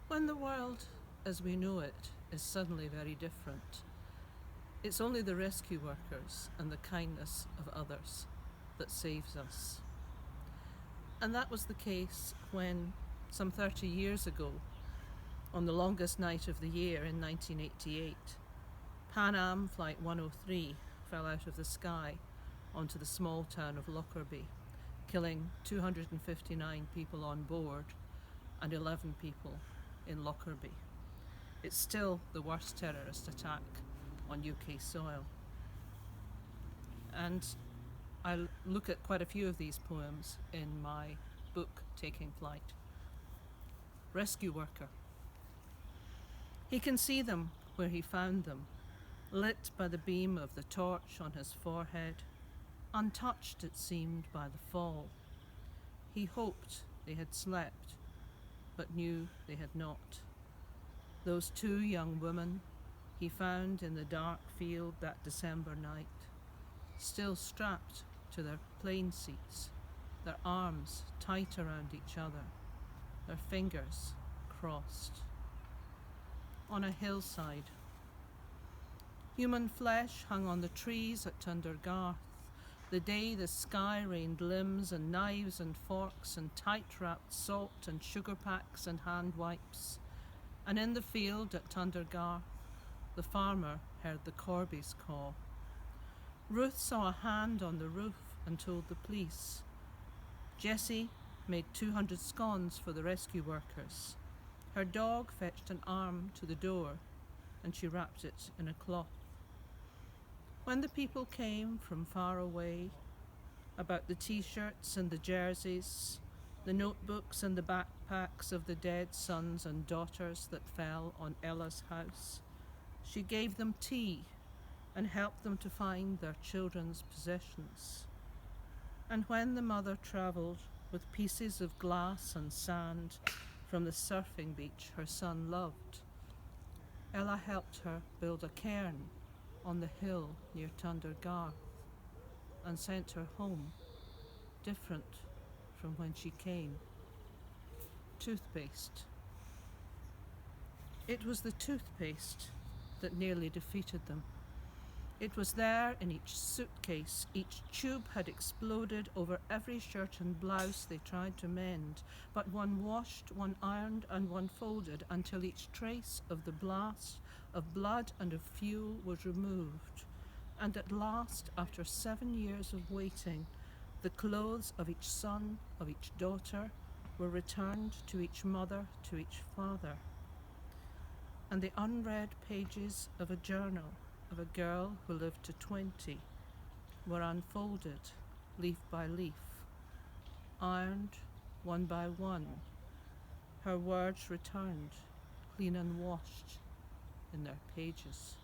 When the world, as we know it, is suddenly very different, it's only the rescue workers and the kindness of others that saves us. And that was the case when, some 30 years ago, on the longest night of the year in 1988, Pan Am Flight 103 fell out of the sky onto the small town of Lockerbie, killing 259 people on board and 11 people in Lockerbie. It's still the worst terrorist attack on UK soil. And I look at quite a few of these poems in my book, Taking Flight. Rescue worker. He can see them where he found them, lit by the beam of the torch on his forehead, untouched, it seemed, by the fall. He hoped they had slept, but knew they had not. Those two young women he found in the dark field that December night, still strapped to their plane seats, their arms tight around each other, their fingers crossed. On a hillside, human flesh hung on the trees at Tundergarth, the day the sky rained limbs and knives and forks and tight-wrapped salt and sugar packs and hand wipes. And in the field at Tundergarth, the farmer heard the corbies caw. Ruth saw a hand on the roof and told the police. Jessie made 200 scones for the rescue workers. Her dog fetched an arm to the door and she wrapped it in a cloth. When the people came from far away, about the t-shirts and the jerseys, the notebooks and the backpacks of the dead sons and daughters that fell on Ella's house, she gave them tea and helped them to find their children's possessions. And when the mother travelled with pieces of glass and sand from the surfing beach her son loved, Ella helped her build a cairn on the hill near Tundergarth and sent her home, different from when she came. Toothpaste. It was the toothpaste that nearly defeated them. It was there in each suitcase. Each tube had exploded over every shirt and blouse they tried to mend, but one washed, one ironed, and one folded until each trace of the blast, of blood and of fuel was removed. And at last, after 7 years of waiting, the clothes of each son, of each daughter, were returned to each mother, to each father. And the unread pages of a journal of a girl who lived to 20 were unfolded, leaf by leaf, ironed one by one, her words returned, clean and washed in their pages.